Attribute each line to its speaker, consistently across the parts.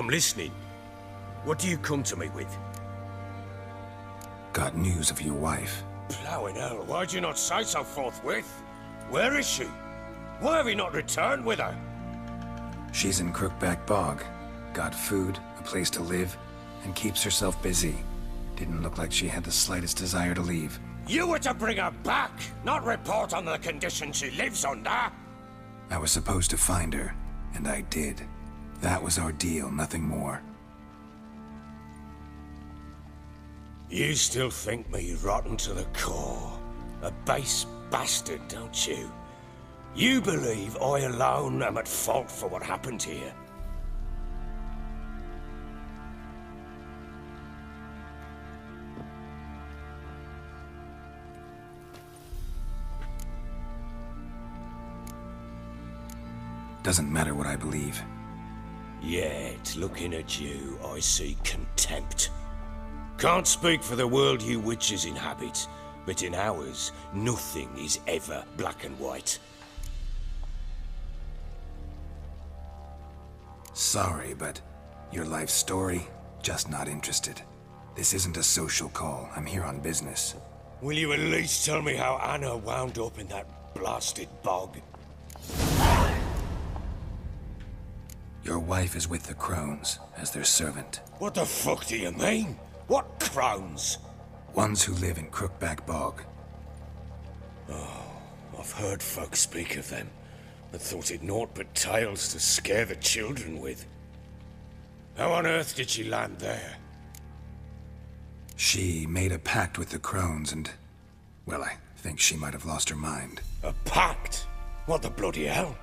Speaker 1: I'm listening. What do you come to me with?
Speaker 2: Got news of your wife.
Speaker 1: Plowing hell, why'd you not say so forthwith? Where is she? Why have you not returned with her?
Speaker 2: She's in Crookback Bog. Got food, a place to live, and keeps herself busy. Didn't look like she had the slightest desire to leave.
Speaker 1: You were to bring her back, not report on the conditions she lives under.
Speaker 2: I was supposed to find her, and I did. That was our deal, nothing more.
Speaker 1: You still think me rotten to the core. A base bastard, don't you? You believe I alone am at fault for what happened here.
Speaker 2: Doesn't matter what I believe.
Speaker 1: Yet, looking at you, I see contempt. Can't speak for the world you witches inhabit, but in ours, nothing is ever black and white.
Speaker 2: Sorry, but your life story, just not interested. This isn't a social call. I'm here on business.
Speaker 1: Will you at least tell me how Anna wound up in that blasted bog?
Speaker 2: Your wife is with the Crones, as their servant.
Speaker 1: What the fuck do you mean? What Crones?
Speaker 2: Ones who live in Crookback Bog.
Speaker 1: I've heard folk speak of them, but thought it naught but tales to scare the children with. How on earth did she land there?
Speaker 2: She made a pact with the Crones and... well, I think she might have lost her mind.
Speaker 1: A pact? What the bloody hell?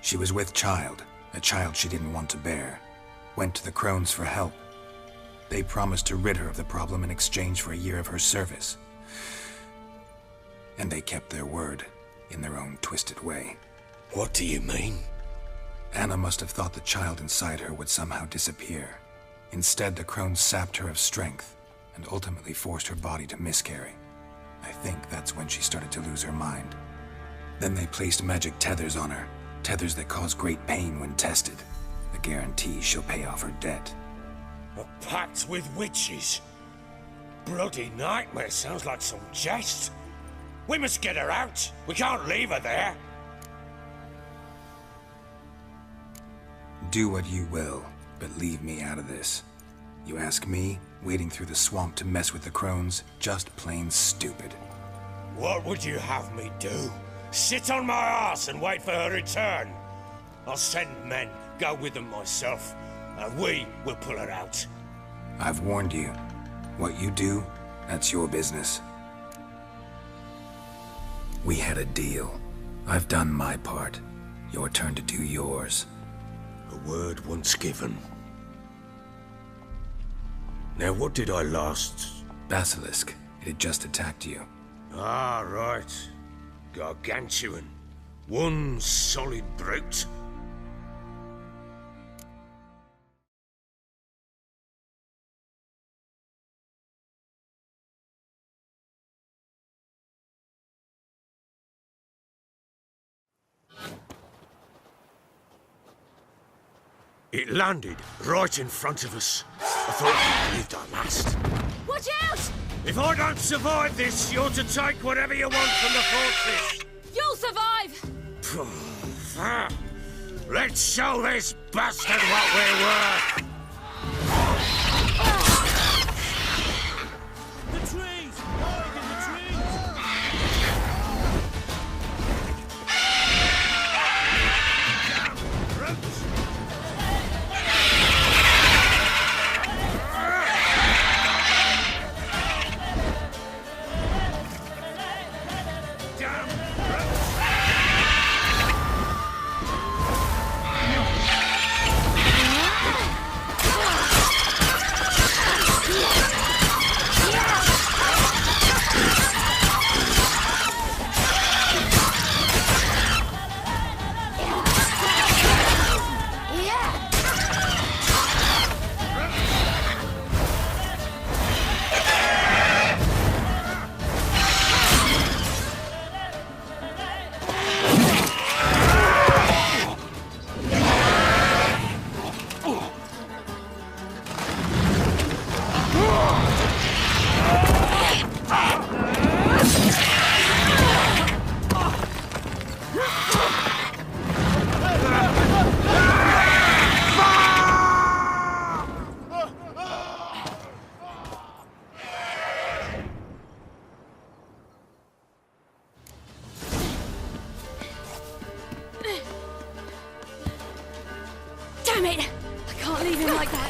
Speaker 2: She was with child, a child she didn't want to bear. Went to the Crones for help. They promised to rid her of the problem in exchange for a year of her service. And they kept their word, in their own twisted way.
Speaker 1: What do you mean?
Speaker 2: Anna must have thought the child inside her would somehow disappear. Instead, the Crones sapped her of strength, and ultimately forced her body to miscarry. I think that's when she started to lose her mind. Then they placed magic tethers on her, tethers that cause great pain when tested. The guarantee she'll pay off her debt.
Speaker 1: A pact with witches? Bloody nightmare, sounds like some jest. We must get her out. We can't leave her there.
Speaker 2: Do what you will, but leave me out of this. You ask me, wading through the swamp to mess with the Crones, just plain stupid.
Speaker 1: What would you have me do? Sit on my ass and wait for her return? I'll send men, go with them myself, and we will pull her out.
Speaker 2: I've warned you. What you do, that's your business. We had a deal. I've done my part. Your turn to do yours.
Speaker 1: A word once given. Now what did I last...
Speaker 2: Basilisk. It had just attacked you.
Speaker 1: Ah, right. Gargantuan. One solid brute. It landed right in front of us. I thought we lived our last.
Speaker 3: Watch out!
Speaker 1: If I don't survive this, you're to take whatever you want from the fortress.
Speaker 3: You'll survive!
Speaker 1: Let's show this bastard what we're worth.
Speaker 4: The trees! Hide in the trees!
Speaker 1: Roots. Damn roots.
Speaker 3: Damn it! I can't leave him like that.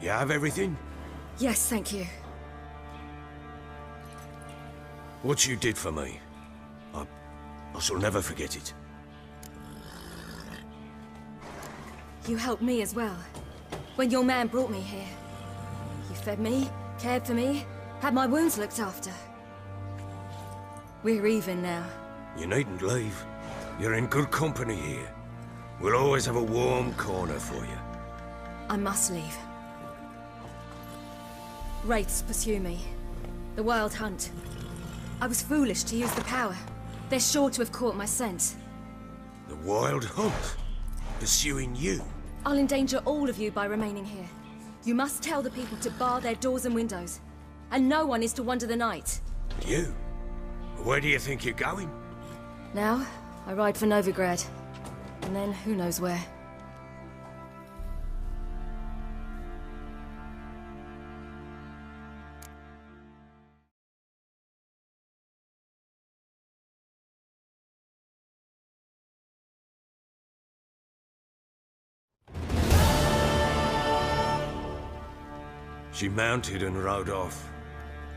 Speaker 1: You have everything?
Speaker 3: Yes, thank you.
Speaker 1: What you did for me, I shall never forget it.
Speaker 3: You helped me as well. When your man brought me here. You fed me, cared for me, had my wounds looked after. We're even now.
Speaker 1: You needn't leave. You're in good company here. We'll always have a warm corner for you.
Speaker 3: I must leave. Wraiths pursue me. The Wild Hunt. I was foolish to use the power. They're sure to have caught my scent.
Speaker 1: The Wild Hunt? Pursuing you?
Speaker 3: I'll endanger all of you by remaining here. You must tell the people to bar their doors and windows. And no one is to wander the night.
Speaker 1: You? Where do you think you're going?
Speaker 3: Now, I ride for Novigrad. And then who knows where.
Speaker 1: She mounted and rode off.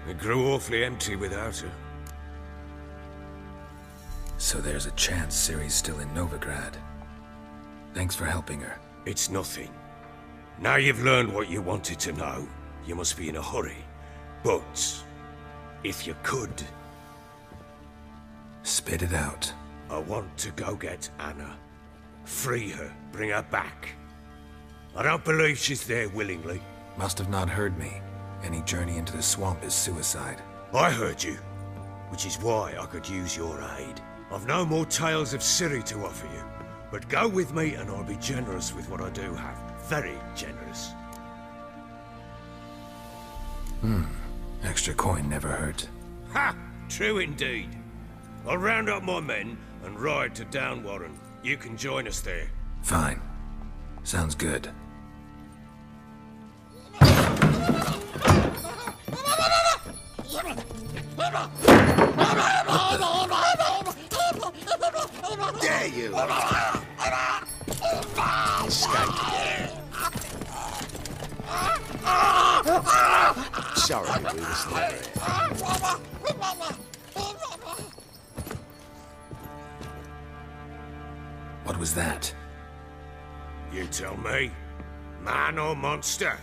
Speaker 1: It grew awfully empty without her.
Speaker 2: So there's a chance Ciri's still in Novigrad. Thanks for helping her.
Speaker 1: It's nothing. Now you've learned what you wanted to know, you must be in a hurry. But, if you could...
Speaker 2: Spit it out.
Speaker 1: I want to go get Anna. Free her, bring her back. I don't believe she's there willingly.
Speaker 2: Must have not heard me. Any journey into the swamp is suicide.
Speaker 1: I heard you, which is why I could use your aid. I've no more tales of Ciri to offer you, but go with me and I'll be generous with what I do have. Very generous.
Speaker 2: Extra coin never hurt.
Speaker 1: Ha! True indeed. I'll round up my men and ride to Downwarren. You can join us there.
Speaker 2: Fine. Sounds good.
Speaker 1: Dare you!
Speaker 5: Escape. Sorry, we was never here.
Speaker 2: What was that?
Speaker 1: You tell me. Man or monster?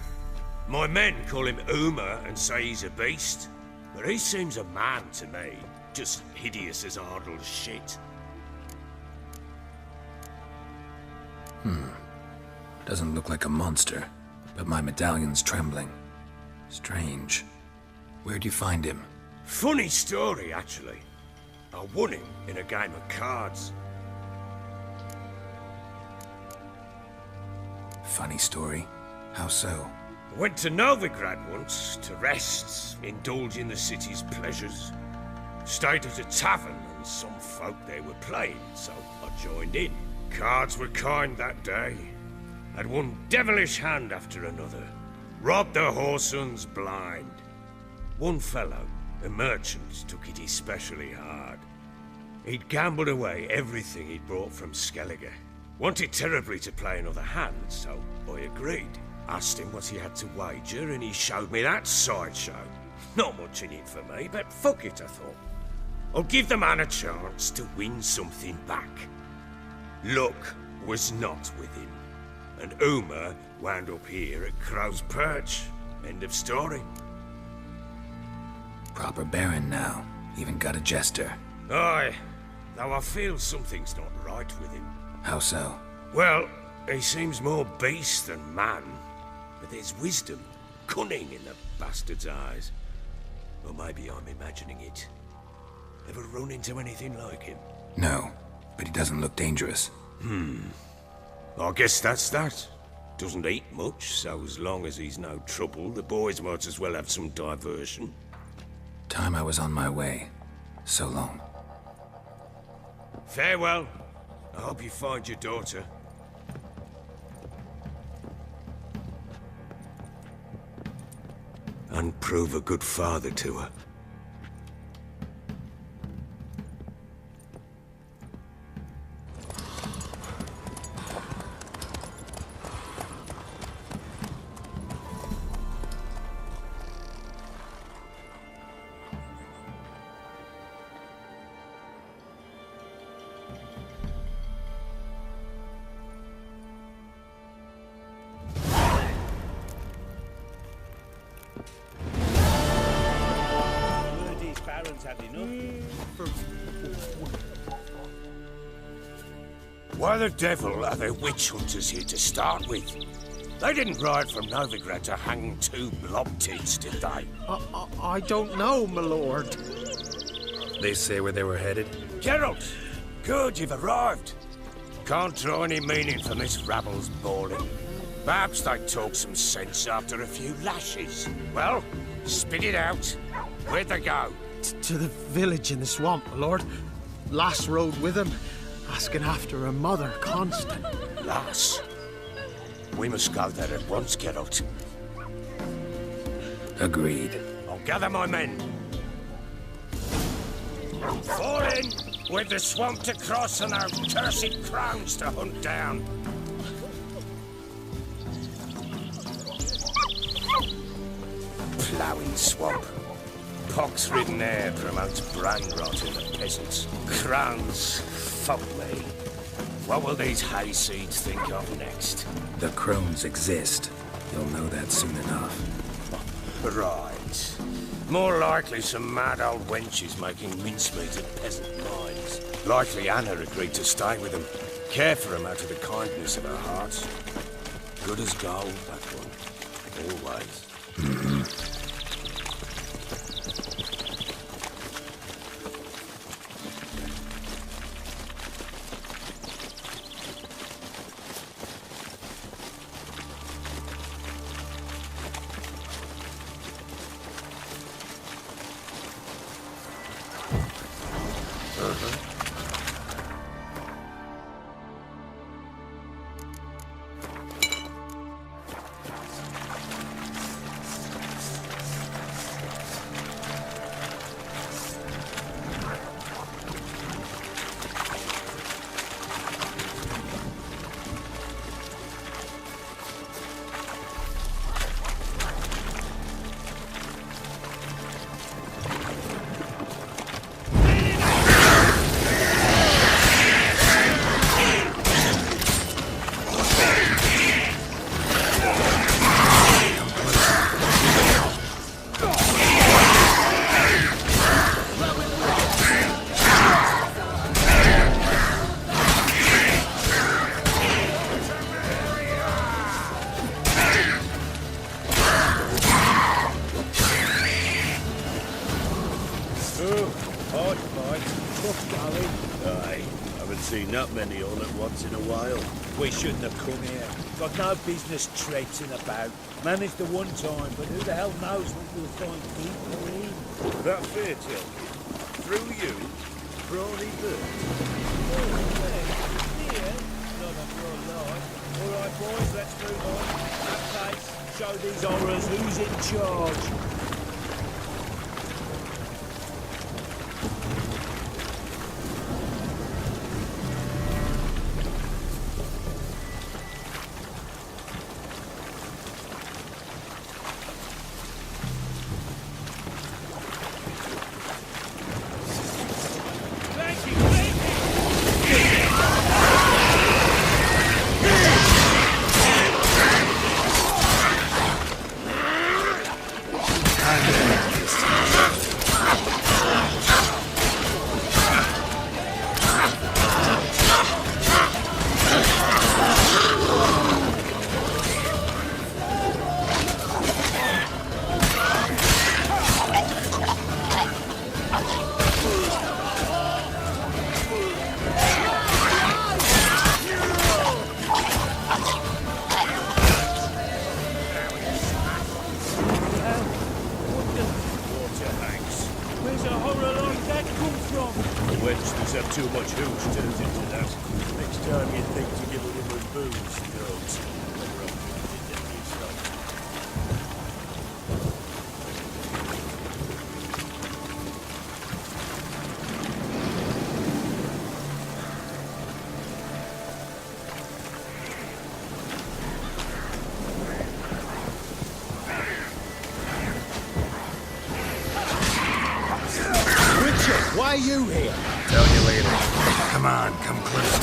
Speaker 1: My men call him Uma and say he's a beast. But he seems a man to me. Just hideous as Ardle's shit.
Speaker 2: Doesn't look like a monster, but my medallion's trembling. Strange. Where'd you find him?
Speaker 1: Funny story, actually. I won him in a game of cards.
Speaker 2: Funny story. How so?
Speaker 1: I went to Novigrad once to rest, indulge in the city's pleasures. Stayed at a tavern and some folk there were playing, so I joined in. Cards were kind that day. Had one devilish hand after another. Robbed the whoresons blind. One fellow, a merchant, took it especially hard. He'd gambled away everything he'd brought from Skellige. Wanted terribly to play another hand, so I agreed. Asked him what he had to wager, and he showed me that sideshow. Not much in it for me, but fuck it, I thought. I'll give the man a chance to win something back. Luck was not with him, and Uma wound up here at Crow's Perch. End of story.
Speaker 2: Proper baron now. Even got a jester.
Speaker 1: Aye, though I feel something's not right with him.
Speaker 2: How so?
Speaker 1: Well, he seems more beast than man, but there's wisdom, cunning in the bastard's eyes. Or maybe I'm imagining it. Ever run into anything like him?
Speaker 2: No, but he doesn't look dangerous.
Speaker 1: I guess that's that. Doesn't eat much, so as long as he's no trouble, the boys might as well have some diversion.
Speaker 2: Time I was on my way. So long.
Speaker 1: Farewell. I hope you find your daughter. And prove a good father to her.
Speaker 4: These barons had enough.
Speaker 1: Why the devil are there witch hunters here to start with? They didn't ride from Novigrad to hang two blob-tits, did they?
Speaker 5: I don't know, my lord.
Speaker 2: They say where they were headed?
Speaker 1: Geralt! Good, you've arrived. Can't draw any meaning from this rabble's bawling. Perhaps they talk some sense after a few lashes. Well, spit it out. Where'd they go?
Speaker 5: To the village in the swamp, my lord. Lass rode with him, asking after her mother, Constant.
Speaker 1: Lass. We must go there at once, Geralt.
Speaker 2: Agreed.
Speaker 1: I'll gather my men. Fall in! With the swamp to cross and our cursed crowns to hunt down. Ploughing swamp. Pox-ridden air promotes brain rot in the peasants. Crowns, fuck me. What will these hayseeds think of next?
Speaker 2: The crones exist. You'll know that soon enough.
Speaker 1: Right. More likely some mad old wenches making mincemeat of peasant minds. Likely Anna agreed to stay with them. Care for them out of the kindness of her heart. Good as gold, that one. Always.
Speaker 4: tough going.
Speaker 6: Aye, haven't seen that many all at once in a while.
Speaker 4: We shouldn't have come here. Got no business traipsing about. Managed the one time, but who the hell knows what we'll find deeper in.
Speaker 6: That fair tell you. Through you, Brawny Bird.
Speaker 4: Here, not on your life. All right, boys, let's move on. That case, show these horrors who's in charge.
Speaker 6: Too much hooch turns into that. Next time you think to give a woman booze, don't.
Speaker 5: Witcher, why are you here?
Speaker 2: Tell you later. Come on, come closer.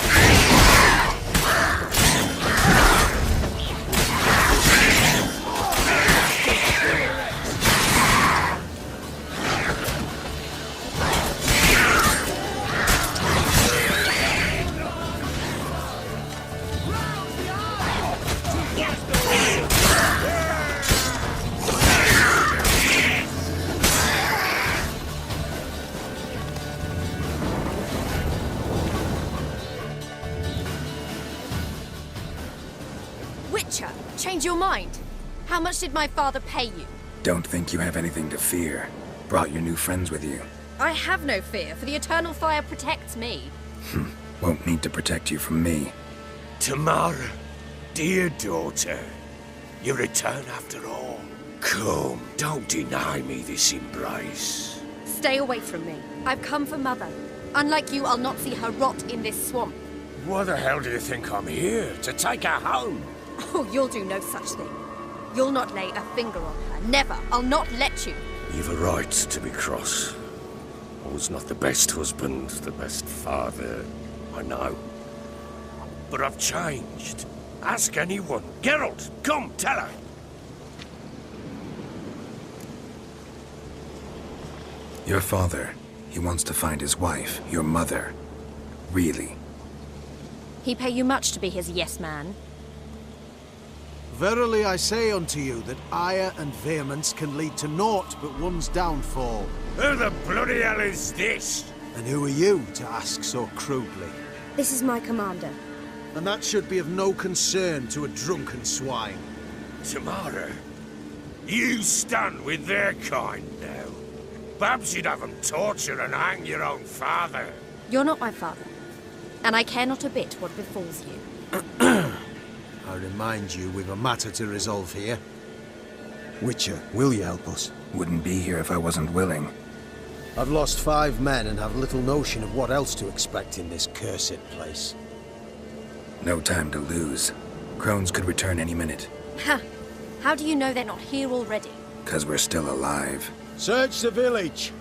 Speaker 7: Witcher, change your mind. How much did my father pay you?
Speaker 2: Don't think you have anything to fear. Brought your new friends with you.
Speaker 7: I have no fear, for the Eternal Fire protects me.
Speaker 2: Won't need to protect you from me.
Speaker 1: Tamara, dear daughter, you return after all. Come, don't deny me this embrace.
Speaker 7: Stay away from me. I've come for Mother. Unlike you, I'll not see her rot in this swamp.
Speaker 1: Why the hell do you think I'm here? To take her home?
Speaker 7: Oh, you'll do no such thing. You'll not lay a finger on her. Never. I'll not let you.
Speaker 1: You've a right to be cross. I was not the best husband, the best father, I know. But I've changed. Ask anyone. Geralt, come, tell her.
Speaker 2: Your father, he wants to find his wife, your mother. Really.
Speaker 7: He pay you much to be his yes man.
Speaker 5: Verily I say unto you that ire and vehemence can lead to naught but one's downfall.
Speaker 1: Who the bloody hell is this?
Speaker 5: And who are you to ask so crudely?
Speaker 3: This is my commander.
Speaker 5: And that should be of no concern to a drunken swine.
Speaker 1: Tamara, you stand with their kind now. Perhaps you'd have them torture and hang your own father.
Speaker 7: You're not my father, and I care not a bit what befalls you.
Speaker 5: I remind you we've a matter to resolve here. Witcher, will you help us?
Speaker 2: Wouldn't be here if I wasn't willing.
Speaker 5: I've lost 5 men and have little notion of what else to expect in this cursed place.
Speaker 2: No time to lose. Crones could return any minute.
Speaker 7: Ha! How do you know they're not here already?
Speaker 2: 'Cause we're still alive.
Speaker 5: Search the village!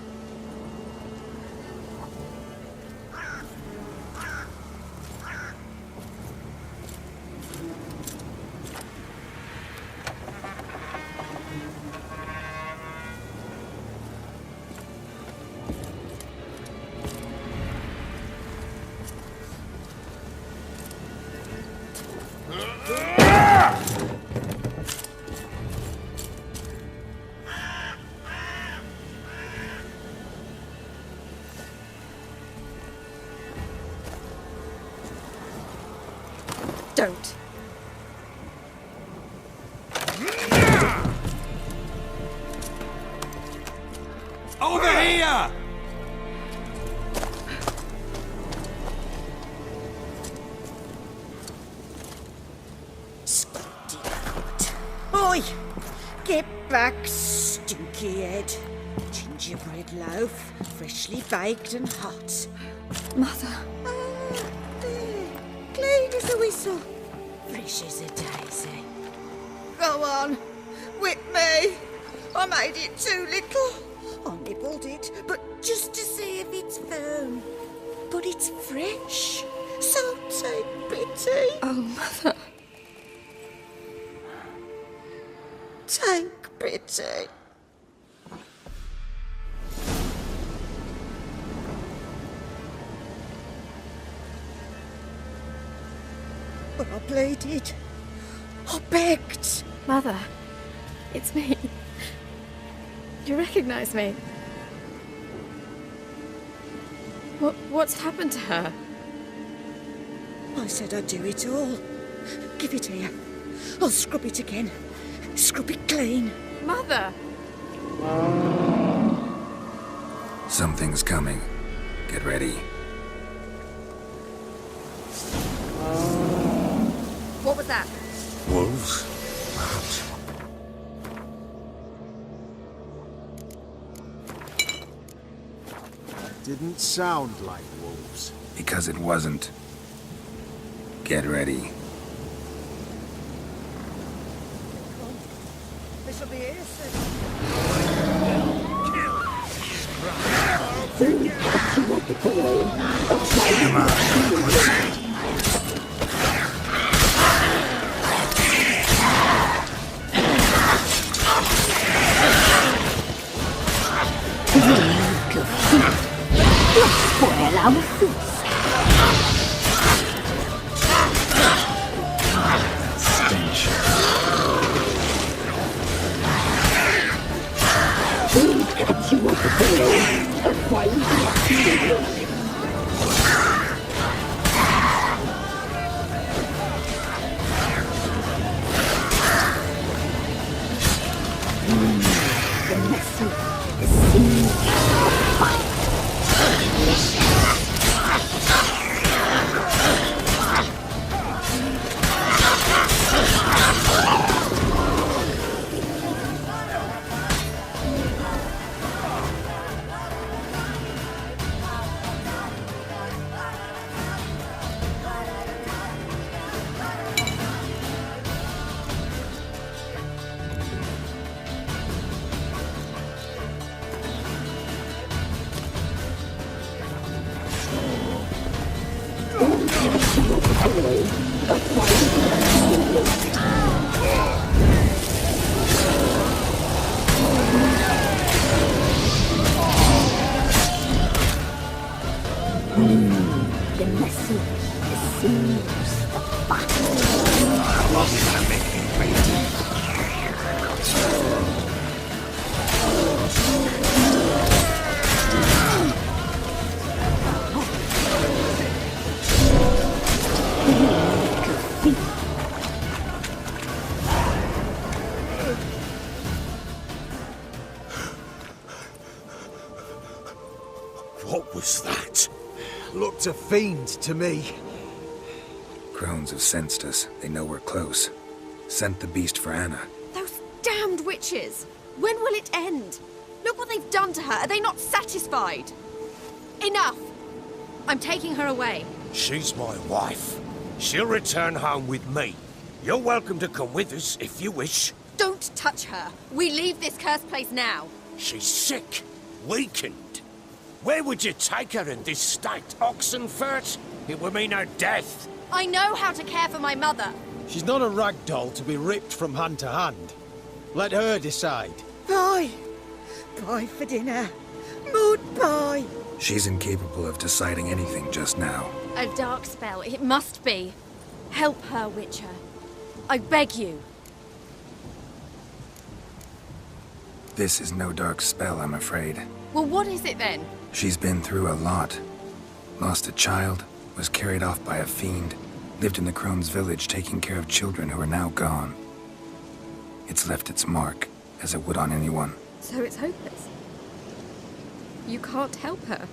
Speaker 7: Don't.
Speaker 1: Over here!
Speaker 8: Oi! Get back, stinky head. Gingerbread loaf, freshly baked and hot.
Speaker 3: Mother.
Speaker 8: There. Clean as a whistle. Fresh as a daisy. Go on. Whip me. I made it too little. I nibbled it, but just to see if it's firm. But it's fresh. So take pity.
Speaker 3: Oh, Mother.
Speaker 8: Take pity. But I pleaded. I begged.
Speaker 3: Mother. It's me. You recognize me? What's happened to her?
Speaker 8: I said I'd do it all. Give it here. I'll scrub it again. Scrub it clean.
Speaker 3: Mother!
Speaker 2: Something's coming. Get ready.
Speaker 7: What was that?
Speaker 1: Wolves? Perhaps.
Speaker 5: Didn't sound like wolves.
Speaker 2: Because it wasn't. Get ready.
Speaker 8: This'll be here soon.
Speaker 2: Come on.
Speaker 1: What was that?
Speaker 5: Looked a fiend to me.
Speaker 2: Crones have sensed us. They know we're close. Sent the beast for Anna.
Speaker 7: Those damned witches! When will it end? Look what they've done to her. Are they not satisfied? Enough! I'm taking her away.
Speaker 1: She's my wife. She'll return home with me. You're welcome to come with us if you wish.
Speaker 7: Don't touch her. We leave this cursed place now.
Speaker 1: She's sick, weakened. Where would you take her in this state? Oxenfurt? It would mean her death.
Speaker 7: I know how to care for my mother.
Speaker 5: She's not a rag doll to be ripped from hand to hand. Let her decide.
Speaker 8: Pie. Pie for dinner. Mood pie.
Speaker 2: She's incapable of deciding anything just now.
Speaker 7: A dark spell, it must be. Help her, Witcher. I beg you.
Speaker 2: This is no dark spell, I'm afraid.
Speaker 7: Well, what is it then?
Speaker 2: She's been through a lot. Lost a child, was carried off by a fiend, Lived in the Crone's village taking care of children who are now gone. It's left its mark, as it would on anyone.
Speaker 7: So it's hopeless. You can't help her.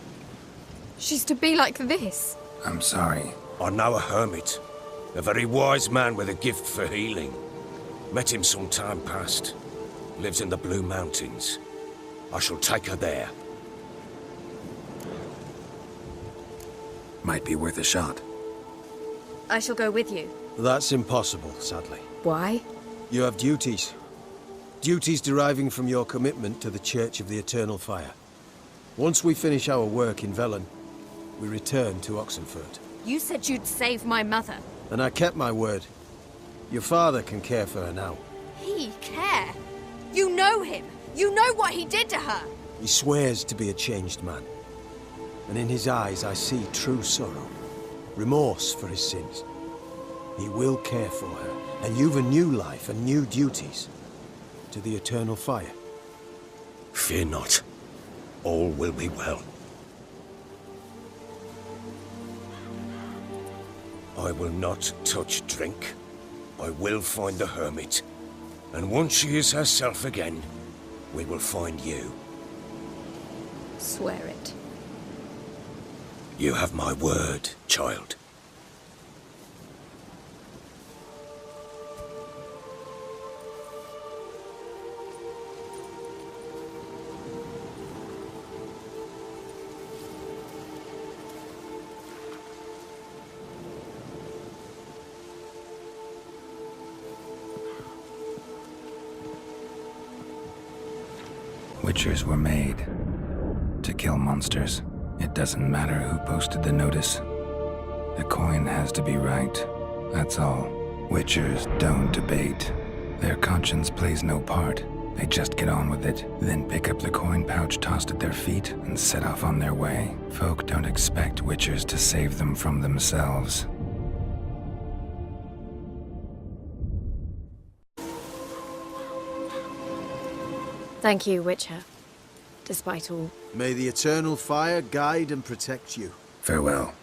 Speaker 7: She's to be like this.
Speaker 2: I'm sorry.
Speaker 1: I know a hermit. A very wise man with a gift for healing. Met him some time past. Lives in the Blue Mountains. I shall take her there.
Speaker 2: Might be worth a shot.
Speaker 7: I shall go with you.
Speaker 9: That's impossible, sadly.
Speaker 7: Why?
Speaker 9: You have duties. Duties deriving from your commitment to the Church of the Eternal Fire. Once we finish our work in Velen, we return to Oxenfurt.
Speaker 7: You said you'd save my mother.
Speaker 9: And I kept my word. Your father can care for her now.
Speaker 7: He care? You know him. You know what he did to her.
Speaker 9: He swears to be a changed man. And in his eyes I see true sorrow. Remorse for his sins. He will care for her. And you've a new life and new duties. To the Eternal Fire.
Speaker 1: Fear not. All will be well. I will not touch drink. I will find the hermit. And once she is herself again, we will find you.
Speaker 7: Swear it.
Speaker 1: You have my word, child.
Speaker 2: Witchers were made to kill monsters. It doesn't matter who posted the notice. The coin has to be right. That's all. Witchers don't debate. Their conscience plays no part. They just get on with it, then pick up the coin pouch tossed at their feet and set off on their way. Folk don't expect witchers to save them from themselves.
Speaker 7: Thank you, Witcher. Despite all.
Speaker 9: May the Eternal Fire guide and protect you.
Speaker 2: Farewell.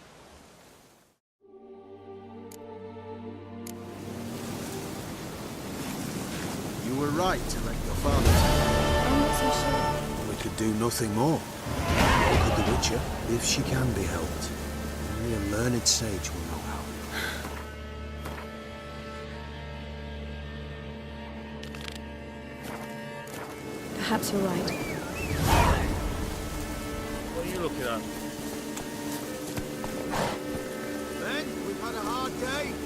Speaker 9: You were right to let your father take
Speaker 7: I'm not so sure.
Speaker 9: We could do nothing more. Nor could the Witcher, if she can be helped. Only a learned sage will know how.
Speaker 7: Perhaps you're right.
Speaker 6: What are you looking at?
Speaker 9: Ben, we've had a hard day.